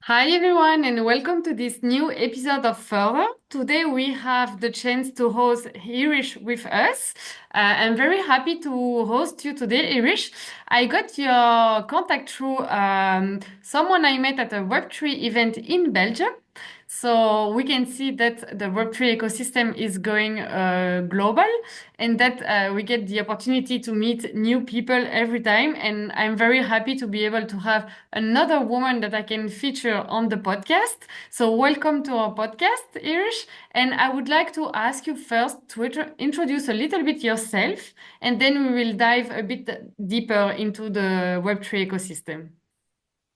Hi everyone, and welcome to this new episode of Furt'Her. Today we have the chance to host Irish with us. I'm very happy to host you today, Irish. I got your contact through someone I met at a Web3 event in Belgium. So we can see that the Web3 ecosystem is going global and that we get the opportunity to meet new people every time. And I'm very happy to be able to have another woman that I can feature on the podcast. So welcome to our podcast, Irish. And I would like to ask you first to introduce a little bit yourself, and then we will dive a bit deeper into the Web3 ecosystem.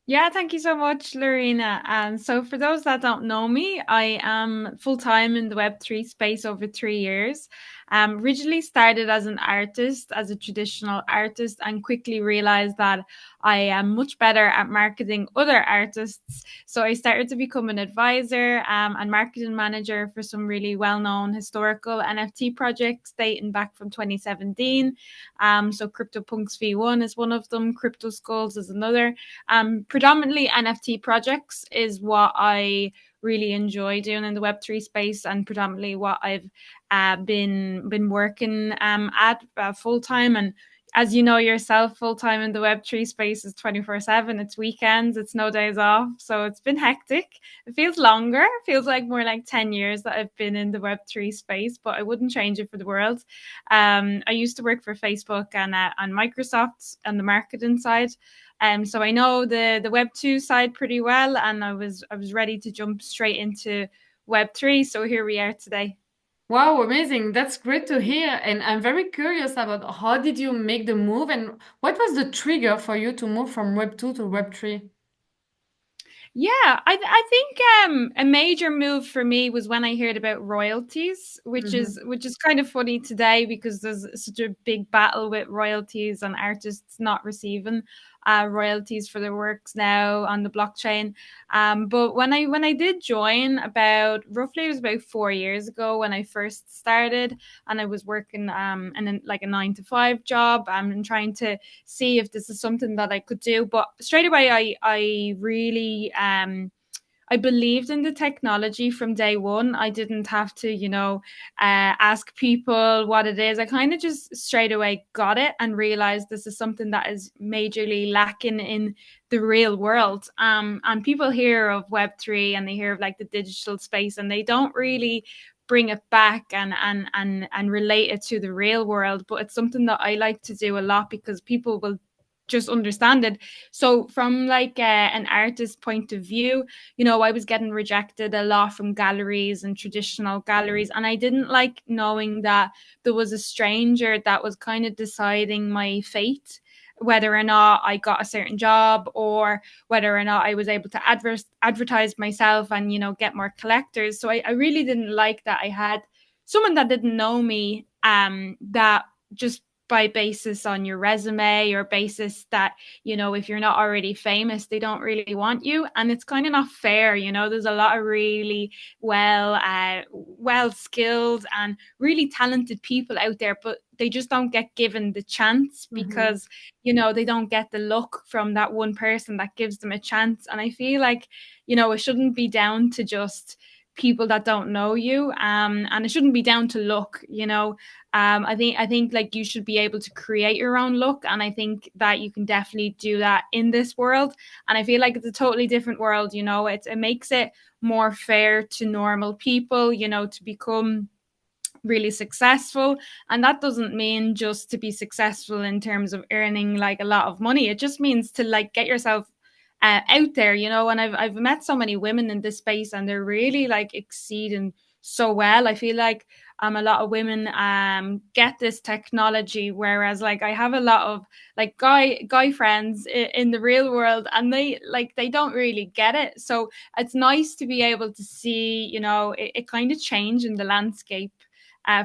Yeah, thank you so much, Lorena. And so, for those that don't know me, I am full time in the Web3 space over 3 years. Originally started as an artist, as a traditional artist, and quickly realized that I am much better at marketing other artists. So, I started to become an advisor and marketing manager for some really well known historical NFT projects dating back from 2017. So, CryptoPunks V1 is one of them, Crypto Skulls is another. Predominantly NFT projects is what I really enjoy doing in the Web3 space, and predominantly what I've been working at full time. And as you know yourself, full time in the Web3 space is 24/7. It's weekends, it's no days off, so it's been hectic. It feels longer. It feels like more like 10 years that I've been in the Web3 space, but I wouldn't change it for the world. I used to work for Facebook and Microsoft on the marketing side. So I know the Web 2 side pretty well, and I was ready to jump straight into Web 3. So here we are today. Wow, amazing. That's great to hear. And I'm very curious about how did you make the move and what was the trigger for you to move from Web 2 to Web 3? Yeah, I think a major move for me was when I heard about royalties, which is kind of funny today because there's such a big battle with royalties and artists not receiving royalties for their works now on the blockchain. But when I did join, about roughly it was about 4 years ago when I first started, and I was working in like a 9 to 5 job and trying to see if this is something that I could do. But straight away, I really I believed in the technology from day one. I didn't have to, ask people what it is. I kind of just straight away got it and realized this is something that is majorly lacking in the real world. And people hear of Web3 and they hear of like the digital space, and they don't really bring it back and relate it to the real world. But it's something that I like to do a lot because people will just understand it. So from like an artist point of view, I was getting rejected a lot from galleries and traditional galleries, and I didn't like knowing that there was a stranger that was kind of deciding my fate, whether or not I got a certain job or whether or not I was able to advertise myself and get more collectors. So I really didn't like that I had someone that didn't know me, that just by basis on your resume or basis that if you're not already famous, they don't really want you, and it's kind of not fair. There's a lot of really well skilled and really talented people out there, but they just don't get given the chance Mm-hmm. because they don't get the luck from that one person that gives them a chance. And I feel like it shouldn't be down to just people that don't know you, and it shouldn't be down to luck. I think like you should be able to create your own look, and I think that you can definitely do that in this world. And I feel like it's a totally different world. It makes it more fair to normal people, to become really successful. And that doesn't mean just to be successful in terms of earning like a lot of money. It just means to like get yourself out there, and I've met so many women in this space, and they're really like exceeding so well. I feel like a lot of women get this technology, whereas like I have a lot of like guy friends in the real world, and they don't really get it. So it's nice to be able to see, it kind of change in the landscape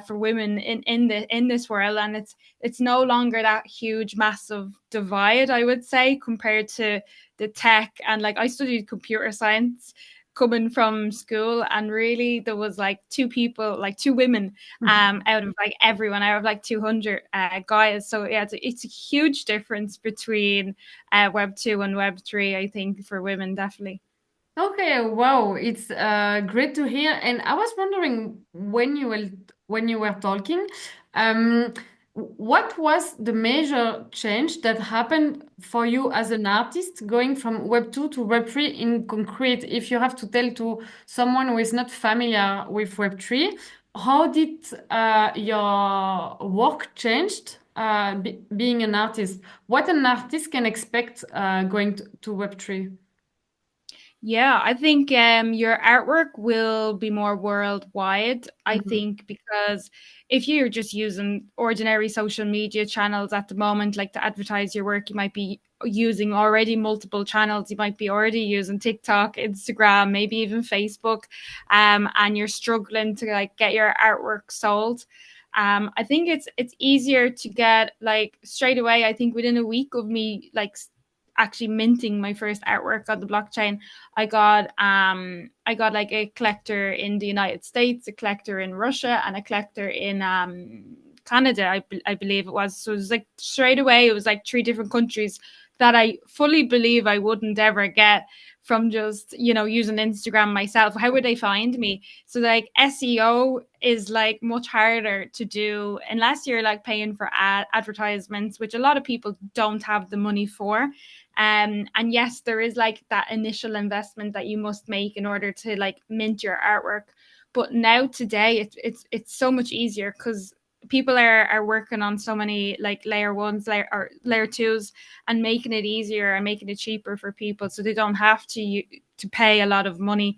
for women in this world. And it's no longer that huge massive divide, I would say, compared to the tech. And like I studied computer science coming from school, and really there was like two people, like two women, out of like everyone, out of like 200 guys. So yeah, it's a huge difference between Web 2 and Web 3, I think, for women, definitely. Okay, wow, it's great to hear. And I was wondering when you were talking, um, what was the major change that happened for you as an artist going from Web 2 to Web 3 in concrete? If you have to tell to someone who is not familiar with Web 3, how did your work changed being an artist? What an artist can expect going to Web 3? Yeah, I think your artwork will be more worldwide. I Mhm. think because if you're just using ordinary social media channels at the moment, like to advertise your work, you might be using already multiple channels. You might be already using TikTok, Instagram, maybe even Facebook, and you're struggling to like get your artwork sold. I think it's easier to get like straight away. I think within a week of me like actually minting my first artwork on the blockchain, I got like a collector in the United States, a collector in Russia, and a collector in Canada, I believe it was. So it was like straight away, it was like three different countries that I fully believe I wouldn't ever get from just, using Instagram myself. How would they find me? So like SEO is like much harder to do unless you're like paying for advertisements, which a lot of people don't have the money for. And yes, there is like that initial investment that you must make in order to like mint your artwork. But now today, it's so much easier because people are working on so many like layer ones, or layer twos, and making it easier and making it cheaper for people, so they don't have to pay a lot of money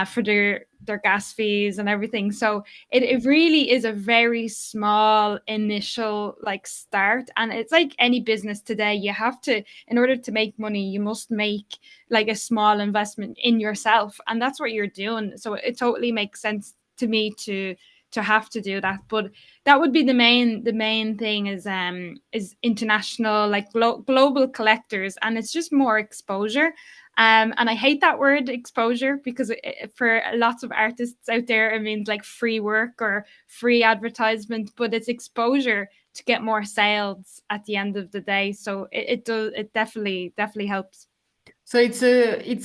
for their gas fees and everything. So it really is a very small initial like start, and it's like any business today. You have to, in order to make money, you must make like a small investment in yourself, and that's what you're doing. So it totally makes sense to me to have to do that. But that would be the main thing is international, like global collectors, and it's just more exposure. And I hate that word exposure because for lots of artists out there, it means like free work or free advertisement, but it's exposure to get more sales at the end of the day. So it definitely helps. So it's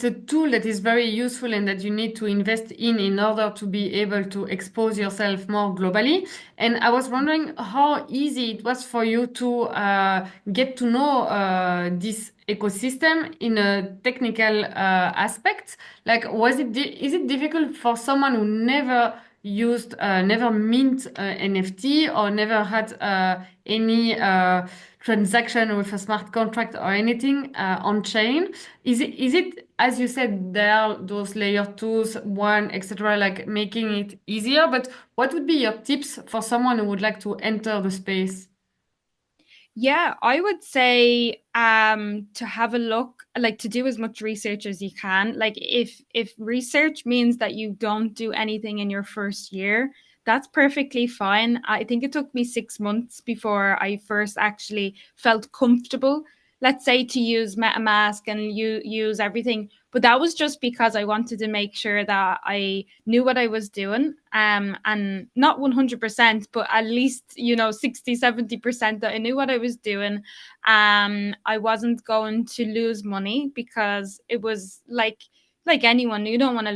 a tool that is very useful and that you need to invest in order to be able to expose yourself more globally. And I was wondering how easy it was for you to get to know this ecosystem in a technical aspect. Like, is it difficult for someone who never mint NFT or never had any transaction with a smart contract or anything on chain? Is it as you said there are those layer twos, one, etc., like making it easier? But what would be your tips for someone who would like to enter the space? Yeah, I would say to have a look, like to do as much research as you can. Like if research means that you don't do anything in your first year, that's perfectly fine. I think it took me 6 months before I first actually felt comfortable, let's say, to use MetaMask and use everything. But that was just because I wanted to make sure that I knew what I was doing. And not 100%, but at least, 60, 70% that I knew what I was doing. I wasn't going to lose money because it was like anyone, you don't want to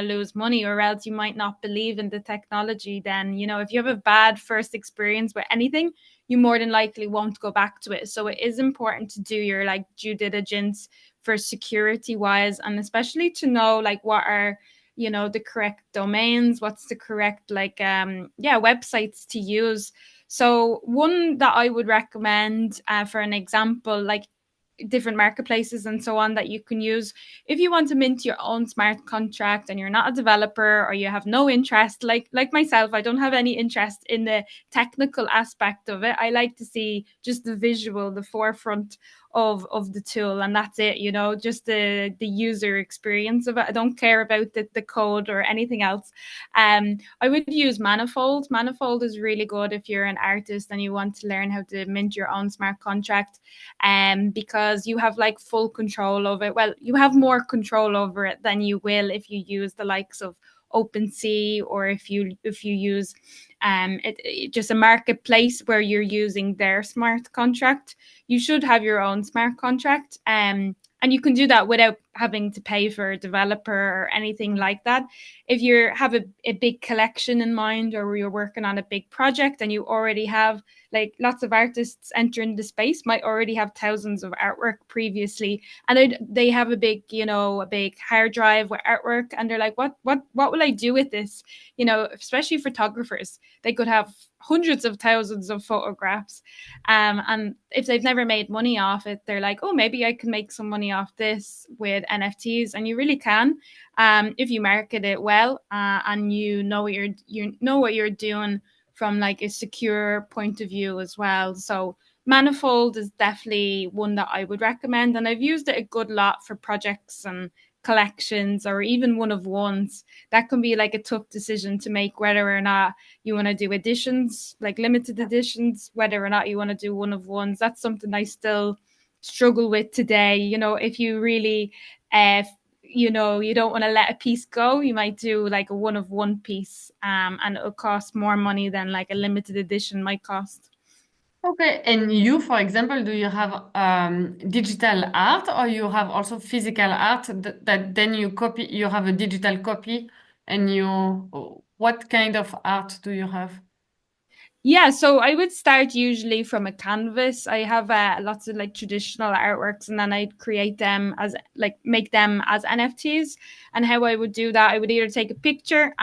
lose money, or else you might not believe in the technology. Then, if you have a bad first experience with anything, you more than likely won't go back to it. So it is important to do your like due diligence for security wise, and especially to know like what are the correct domains, what's the correct like websites to use. So one that I would recommend, for an example, like different marketplaces and so on that you can use if you want to mint your own smart contract and you're not a developer, or you have no interest, like myself. I don't have any interest in the technical aspect of it. I like to see just the visual, the forefront of the tool, and that's it. Just the user experience of it. I don't care about the code or anything else. I would use Manifold is really good if you're an artist and you want to learn how to mint your own smart contract, because you have like full control of it. Well, you have more control over it than you will if you use the likes of OpenSea, or if you use just a marketplace where you're using their smart contract. You should have your own smart contract, and you can do that without having to pay for a developer or anything like that. If you have a big collection in mind, or you're working on a big project and you already have like lots of artists entering the space might already have thousands of artwork previously, and they have a big, a big hard drive with artwork, and they're like, what will I do with this? Especially photographers, they could have hundreds of thousands of photographs, and if they've never made money off it, they're like, oh, maybe I can make some money off this with NFTs. And you really can, if you market it well, and you know what you're doing from like a secure point of view as well. So Manifold is definitely one that I would recommend, and I've used it a good lot for projects and collections, or even one of ones. That can be like a tough decision to make, whether or not you want to do editions, like limited editions, whether or not you want to do one of ones. That's something I still struggle with today. If you really you don't want to let a piece go, you might do like a one of one piece, and it'll cost more money than like a limited edition might cost. Okay, and you, for example, do you have digital art, or you have also physical art that then you copy, you have a digital copy, and what kind of art do you have? Yeah, so I would start usually from a canvas. I have lots of like traditional artworks, and then I'd create them as like make them as NFTs. And how I would do that, I would either take a picture,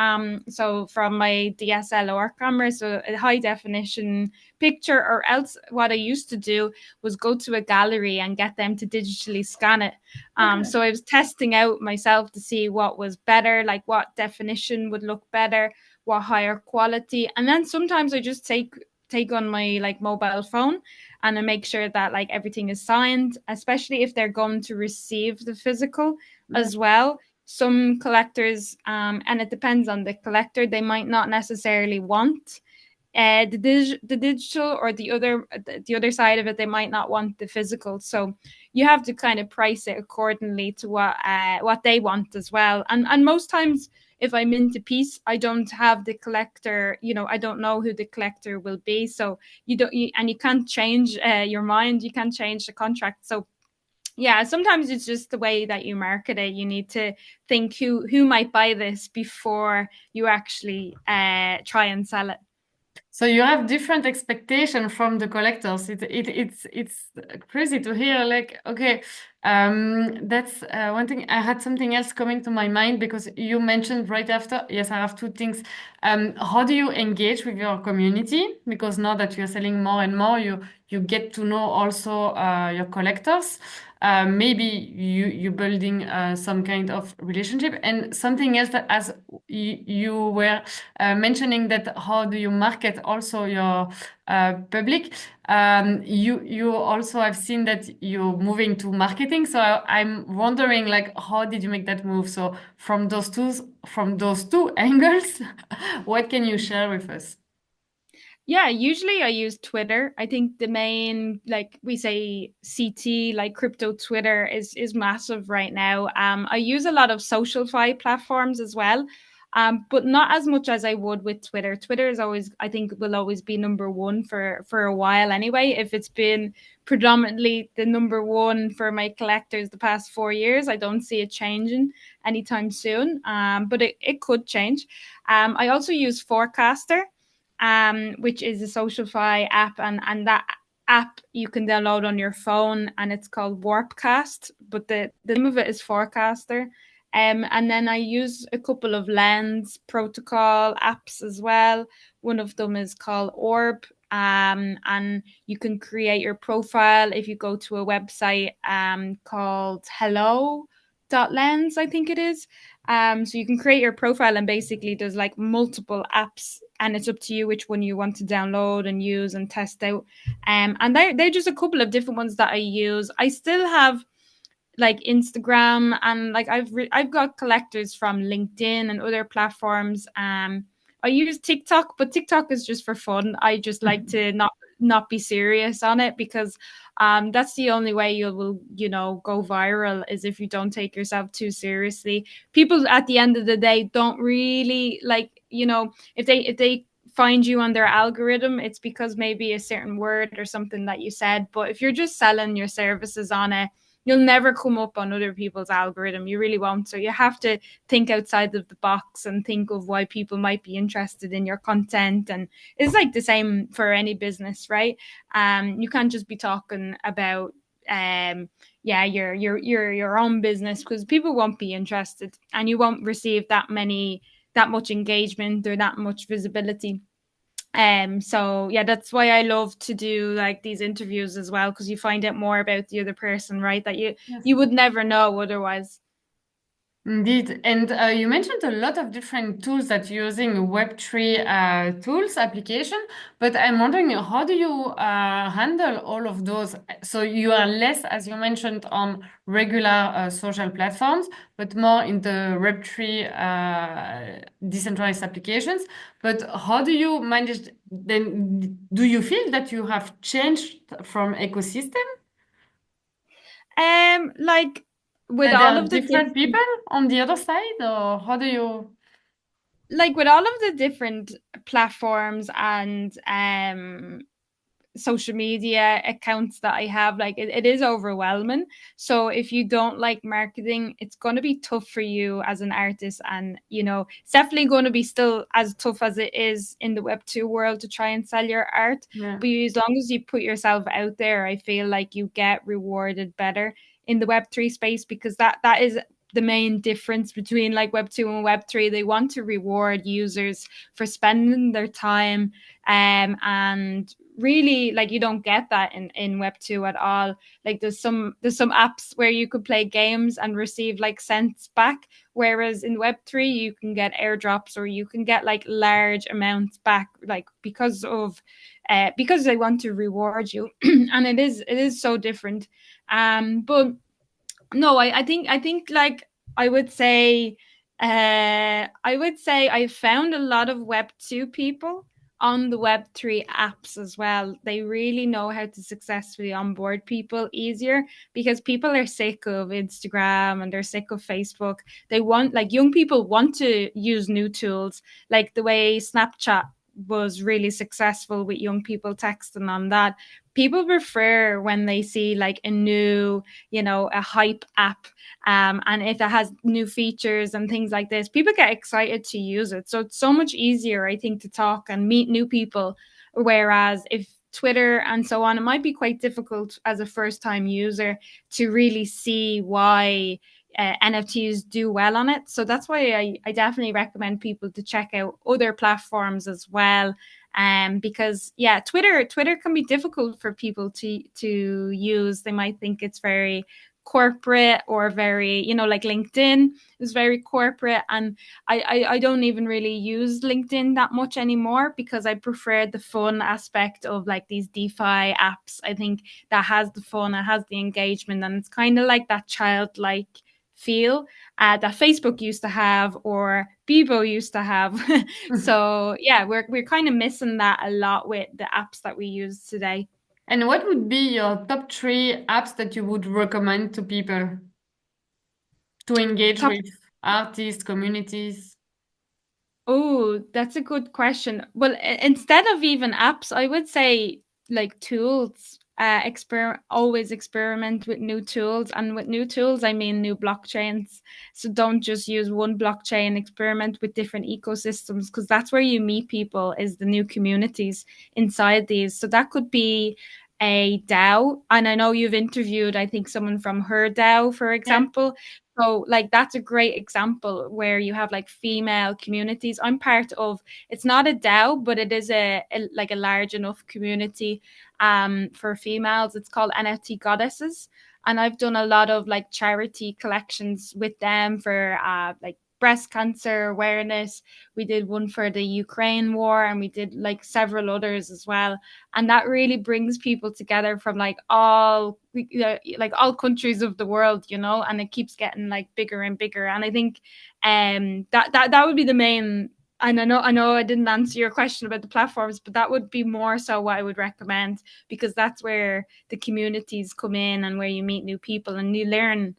so from my DSLR camera, so a high definition picture, or else what I used to do was go to a gallery and get them to digitally scan it. Okay. So I was testing out myself to see what was better, like what definition would look better, what higher quality. And then sometimes I just take on my like mobile phone, and I make sure that like everything is signed, especially if they're going to receive the physical Yeah. as well. Some collectors, and it depends on the collector, they might not necessarily want the digital, or the other side of it, they might not want the physical. So you have to kind of price it accordingly to what they want as well. And most times, if I mint a piece, I don't have the collector, I don't know who the collector will be. So and you can't change your mind, you can't change the contract. So yeah, sometimes it's just the way that you market it. You need to think who might buy this before you actually try and sell it. So you have different expectation from the collectors. It's crazy to hear. Like, okay, that's one thing. I had something else coming to my mind because you mentioned right after. Yes, I have two things. How do you engage with your community? Because now that you're selling more and more, you get to know also your collectors. Maybe you building some kind of relationship, and something else that as you were mentioning, that how do you market also your public. You also have seen that you're moving to marketing, so I'm wondering, like, how did you make that move? So from those two angles, what can you share with us? Yeah, usually I use Twitter. I think the main, like we say, CT, like crypto Twitter is massive right now. I use a lot of social-fi platforms as well, but not as much as I would with Twitter. Twitter is always, I think, will always be number one for a while anyway. If it's been predominantly the number one for my collectors the past 4 years, I don't see it changing anytime soon. But it could change. I also use Forecaster, which is a SocialFi app, and that app you can download on your phone, and it's called Warpcast, but the name of it is Forecaster. And then I use a couple of Lens protocol apps as well. One of them is called Orb. And you can create your profile if you go to a website called hello.lens, I think it is. So you can create your profile, and basically there's like multiple apps, and it's up to you which one you want to download and use and test out. And they're just a couple of different ones that I use. I still have like Instagram, and like I've got collectors from LinkedIn and other platforms. I use TikTok, but TikTok is just for fun. I just like to not be serious on it, because that's the only way you will go viral, is if you don't take yourself too seriously. People at the end of the day don't really like, if they find you on their algorithm, it's because maybe a certain word or something that you said. But if you're just selling your services on it, you'll never come up on other people's algorithm. You really won't. So you have to think outside of the box and think of why people might be interested in your content. And it's like the same for any business, right? You can't just be talking about your own business, because people won't be interested and you won't receive that much engagement or that much visibility. So yeah, that's why I love to do like these interviews as well, because you find out more about the other person, right, that Yes. you would never know otherwise. Indeed. And you mentioned a lot of different tools that you're using, Web3 tools application, but I'm wondering, how do you handle all of those? So you are less, as you mentioned, on regular social platforms, but more in the Web3 decentralized applications. But how do you manage then? Do you feel that you have changed from ecosystem? Like with That there all are of the different different people on the other side, or how do you? like with all of the different platforms and social media accounts that I have, like it is overwhelming. So if you don't like marketing, it's going to be tough for you as an artist. And, it's definitely going to be still as tough as it is in the Web2 world to try and sell your art. Yeah. But as long as you put yourself out there, I feel like you get rewarded better in the Web3 space, because that is the main difference between like Web2 and Web3. They want to reward users for spending their time, and really, like, you don't get that in Web2 at all. Like there's some apps where you could play games and receive like cents back, whereas in Web3 you can get airdrops, or you can get like large amounts back, like because they want to reward you. And it is so different. But no, I think like I would say I found a lot of Web2 people on the Web3 apps as well. They really know how to successfully onboard people easier, because people are sick of Instagram and they're sick of Facebook. They want, like, young people want to use new tools, like the way Snapchat was really successful with young people texting on that. People prefer when they see like a new, a hype app, and if it has new features and things like this, people get excited to use it. So it's so much easier, I think, to talk and meet new people. Whereas if Twitter and so on, it might be quite difficult as a first time user to really see why NFTs do well on it. So that's why I definitely recommend people to check out other platforms as well. Because yeah, Twitter can be difficult for people to use. They might think it's very corporate, or very, like LinkedIn is very corporate. And I don't even really use LinkedIn that much anymore, because I prefer the fun aspect of like these DeFi apps. I think that has the fun, it has the engagement, and it's kind of like that childlike feel that Facebook used to have, or Bebo used to have. So yeah, we're kind of missing that a lot with the apps that we use today. And what would be your top three apps that you would recommend to people to engage Top with artists, communities? Oh, that's a good question. Well, instead of even apps, I would say like tools. Always experiment with new tools, and with new tools, I mean new blockchains. So don't just use one blockchain. Experiment with different ecosystems, because that's where you meet people, is the new communities inside these. So that could be a DAO, and I know you've interviewed, I think, someone from her DAO, for Yeah. example. So like that's a great example where you have like female communities. I'm part of, it's not a DAO, but it is like a large enough community for females. It's called NFT Goddesses. And I've done a lot of like charity collections with them for like breast cancer awareness. We did one for the Ukraine war, and we did like several others as well. And that really brings people together from like all countries of the world, and it keeps getting like bigger and bigger. And I think that would be the main. And I know I didn't answer your question about the platforms, but that would be more so what I would recommend, because that's where the communities come in, and where you meet new people, and you learn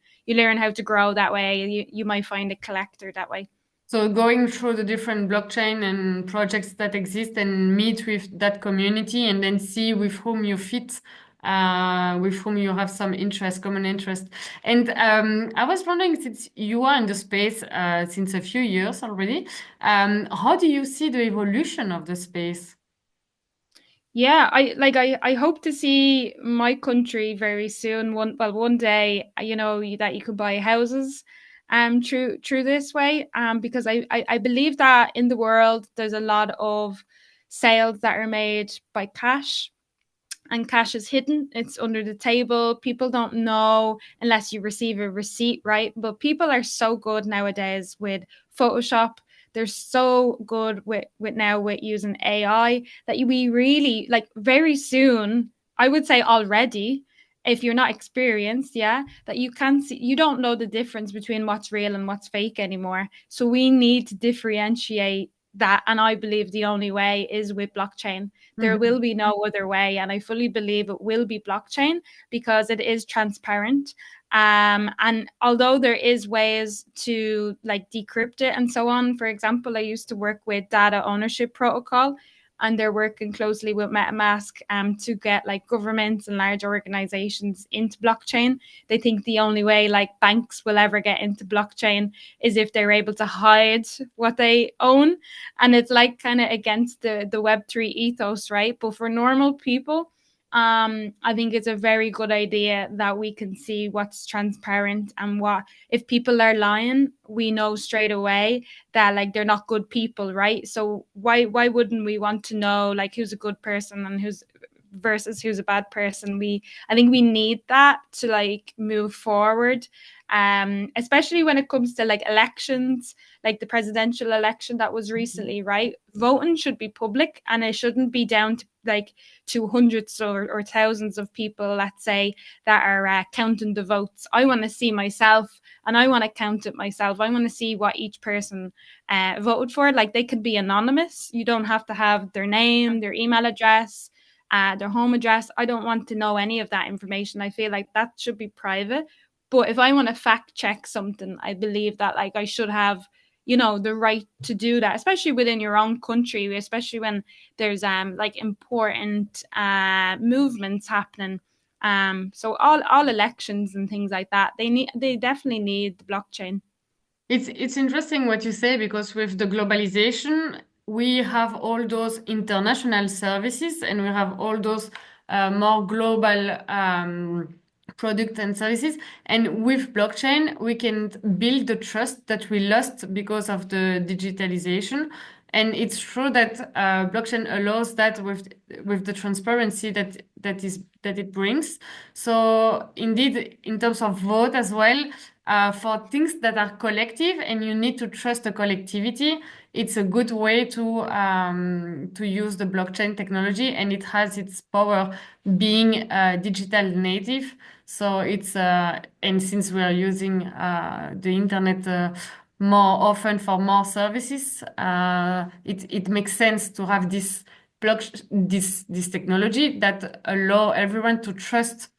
how to grow that way. You might find a collector that way. So going through the different blockchain and projects that exist and meet with that community and then see with whom you fit with whom you have some interest, common interest. And I was wondering, since you are in the space since a few years already, how do you see the evolution of the space? Yeah, I hope to see my country very soon. One day, that you could buy houses through this way. Because I believe that in the world there's a lot of sales that are made by cash, and cash is hidden. It's under the table. People don't know unless you receive a receipt, right? But people are so good nowadays with Photoshop. They're so good with using AI that we really, like, very soon, I would say already, if you're not experienced, yeah, that you can see, you don't know the difference between what's real and what's fake anymore. So we need to differentiate that, and I believe the only way is with blockchain. There will be no other way, and I fully believe it will be blockchain because it is transparent. And although there is ways to like decrypt it and so on, for example, I used to work with data ownership protocol, and they're working closely with MetaMask to get like governments and large organizations into blockchain. They think the only way like banks will ever get into blockchain is if they're able to hide what they own, and it's like kind of against the Web3 ethos, right? But for normal people, I think it's a very good idea that we can see what's transparent, and what, if people are lying, we know straight away that like they're not good people, right? So why wouldn't we want to know like who's a good person and who's versus who's a bad person? I think we need that to like move forward, especially when it comes to like elections, like the presidential election that was recently, right? Voting should be public, and it shouldn't be down to like to hundreds or thousands of people, let's say, that are counting the votes. I want to see myself, and I want to count it myself. I want to see what each person voted for. Like, they could be anonymous. You don't have to have their name, their email address, their home address. I don't want to know any of that information. I feel like that should be private. But if I want to fact check something, I believe that like I should have, the right to do that, especially within your own country, especially when there's like important movements happening. So all elections and things like that, they definitely need the blockchain. It's interesting what you say, because with the globalization, we have all those international services, and we have all those more global products and services. And with blockchain, we can build the trust that we lost because of the digitalization. And it's true that blockchain allows that with the transparency that it brings. So indeed, in terms of vote as well, for things that are collective and you need to trust the collectivity, it's a good way to use the blockchain technology, and it has its power being digital native. So it's and since we are using the internet more often for more services, it makes sense to have this technology that allow everyone to trust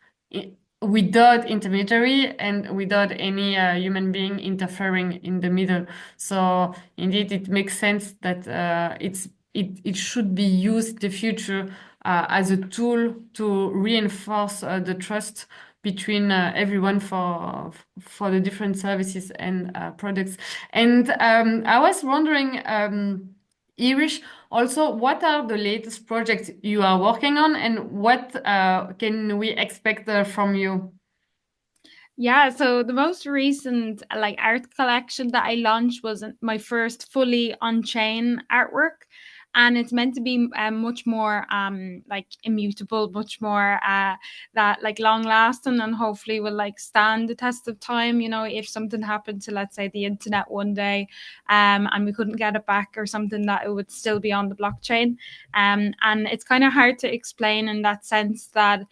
without intermediary and without any human being interfering in the middle. So indeed, it makes sense that it should be used in the future as a tool to reinforce the trust between everyone for the different services and products. And I was wondering, Irish, also, what are the latest projects you are working on, and what can we expect from you? Yeah, so the most recent like art collection that I launched was my first fully on-chain artwork, and it's meant to be much more like immutable, much more that like long lasting, and hopefully will like stand the test of time. If something happened to, let's say, the internet one day, and we couldn't get it back or something, that it would still be on the blockchain. And it's kind of hard to explain in that sense that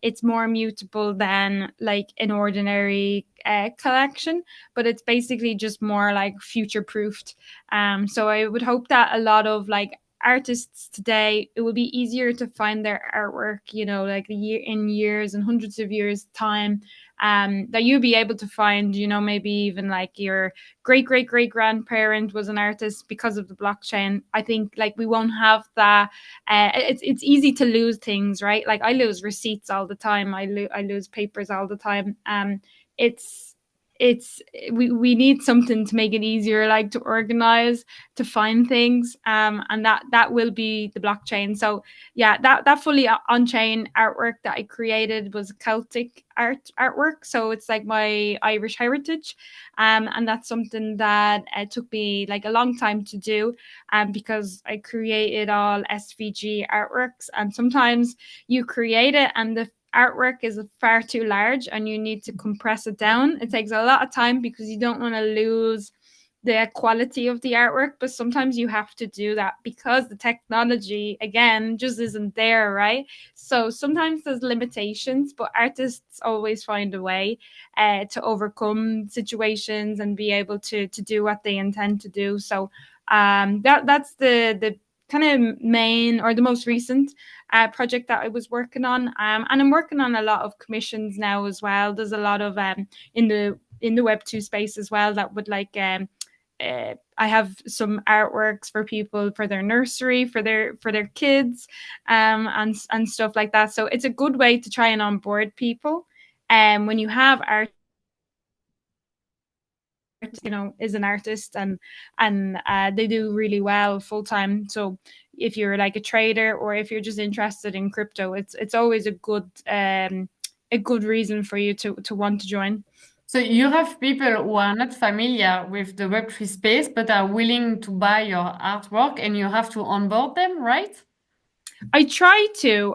it's more mutable than like an ordinary collection, but it's basically just more like future proofed. So I would hope that a lot of like artists today, it will be easier to find their artwork, like in years and hundreds of years time, that you'll be able to find, maybe even like your great great great grandparent was an artist because of the blockchain. I think like we won't have that. It's easy to lose things, right? Like I lose receipts all the time. I lose papers all the time. It's it's we need something to make it easier, like to organize, to find things, and that will be the blockchain. So yeah, that fully on chain artwork that I created was Celtic artwork, so it's like my Irish heritage, and that's something that took me like a long time to do, because I created all SVG artworks, and sometimes you create it and the artwork is far too large and you need to compress it down. It takes a lot of time because you don't want to lose the quality of the artwork, but sometimes you have to do that because the technology again just isn't there, right? So sometimes there's limitations, but artists always find a way to overcome situations and be able to do what they intend to do. So that's the kind of main or the most recent project that I was working on, and I'm working on a lot of commissions now as well. There's a lot of in the Web2 space as well that would like I have some artworks for people for their nursery, for their kids, and stuff like that. So it's a good way to try and onboard people. When you have art, is an artist, and they do really well full time. So if you're like a trader or if you're just interested in crypto, it's always a good reason for you to want to join. So you have people who are not familiar with the Web3 space, but are willing to buy your artwork, and you have to onboard them, right? I try to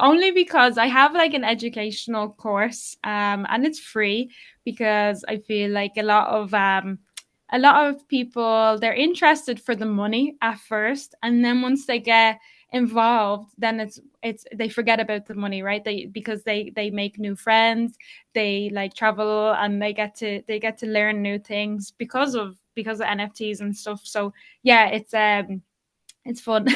only because I have like an educational course, and it's free because I feel like a lot of people, they're interested for the money at first, and then once they get involved, then it's they forget about the money, right? Because they make new friends, they like travel, and they get to learn new things because of NFTs and stuff. So yeah, it's fun.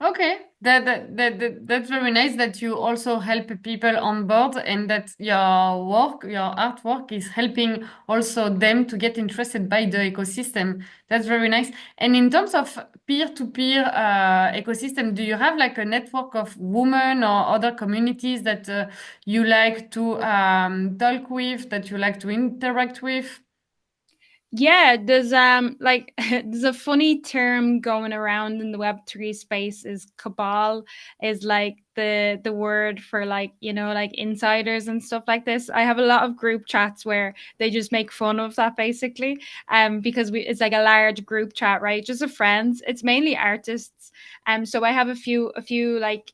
Okay, that's very nice that you also help people on board, and that your work, your artwork is helping also them to get interested by the ecosystem. That's very nice. And in terms of peer-to-peer ecosystem, do you have like a network of women or other communities that you like to talk with, that you like to interact with? Yeah, there's like there's a funny term going around in the Web3 space, is cabal, is like the word for like, like insiders and stuff like this. I have a lot of group chats where they just make fun of that basically. Because it's like a large group chat, right? Just of friends. It's mainly artists. So I have a few like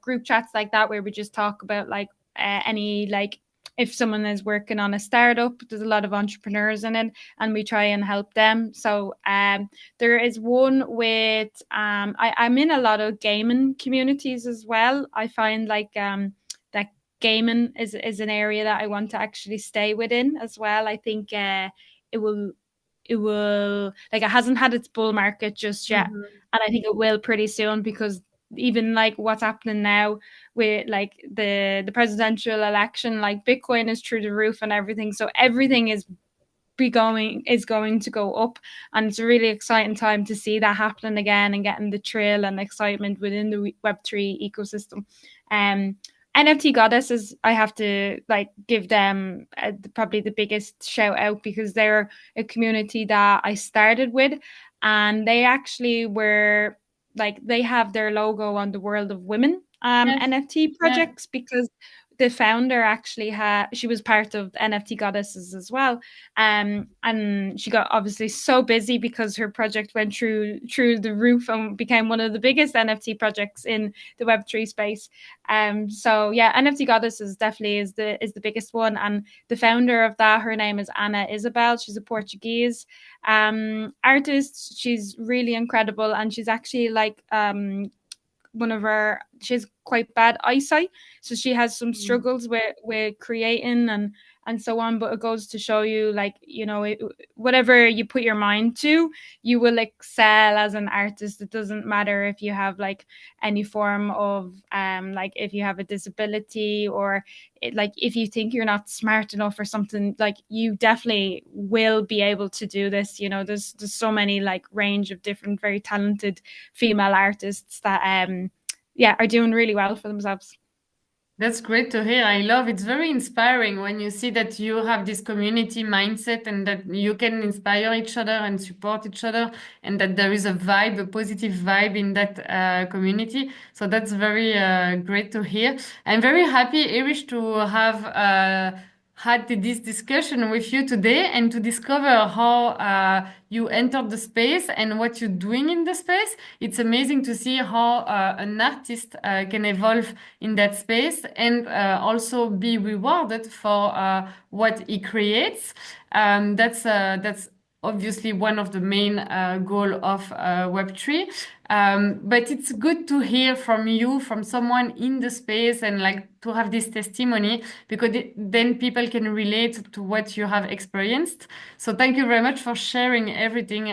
group chats like that where we just talk about like any like if someone is working on a startup, there's a lot of entrepreneurs in it, and we try and help them. So there is one with I'm in a lot of gaming communities as well. I find like that gaming is an area that I want to actually stay within as well. I think it will like it hasn't had its bull market just yet, Mhm. and I think it will pretty soon, because even like what's happening now with like the presidential election, like Bitcoin is through the roof and everything, so everything is going to go up, and it's a really exciting time to see that happening again and getting the thrill and excitement within the Web3 ecosystem. um NFT Goddesses, I have to like give them probably the biggest shout out, because they're a community that I started with, and they actually were like, they have their logo on the World of Women Yes. NFT Yeah. projects, because the founder actually she was part of NFT Goddesses as well, and she got obviously so busy because her project went through the roof and became one of the biggest NFT projects in the Web3 space. So yeah, NFT Goddesses definitely is the biggest one, and the founder of that, her name is Anna Isabel. She's a Portuguese artist. She's really incredible, and she's actually like one of our she has quite bad eyesight, so she has some struggles with creating and so on. But it goes to show you, like, whatever you put your mind to, you will excel as an artist. It doesn't matter if you have like any form of like if you have a disability, or like if you think you're not smart enough or something, like you definitely will be able to do this. There's so many like range of different very talented female artists that yeah, are doing really well for themselves. That's great to hear. I love it's very inspiring when you see that you have this community mindset and that you can inspire each other and support each other, and that there is a vibe, a positive vibe in that community. So that's very great to hear. I'm very happy, Irish, to have had this discussion with you today and to discover how you entered the space and what you're doing in the space. It's amazing to see how an artist can evolve in that space and also be rewarded for what he creates. That's obviously one of the main goal of Web3. But it's good to hear from you, from someone in the space, and like to have this testimony, because then people can relate to what you have experienced. So thank you very much for sharing everything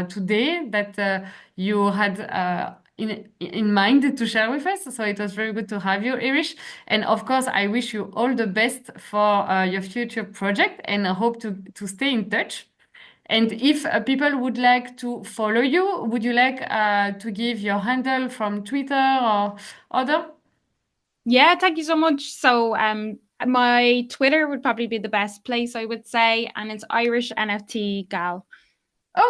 today that you had in mind to share with us. So it was very good to have you, Irish. And of course, I wish you all the best for your future project, and I hope to stay in touch. And if people would like to follow you, would you like to give your handle from Twitter or other? Yeah, thank you so much. So my Twitter would probably be the best place, I would say, and it's Irish NFT Gal.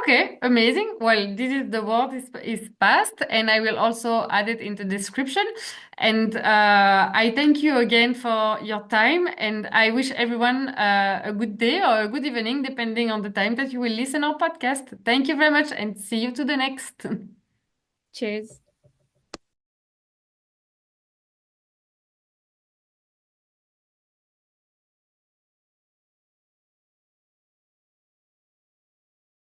Okay, amazing. Well, this is the word is passed, and I will also add it in the description. And I thank you again for your time, and I wish everyone a good day or a good evening, depending on the time that you will listen our podcast. Thank you very much, and see you to the next. Cheers.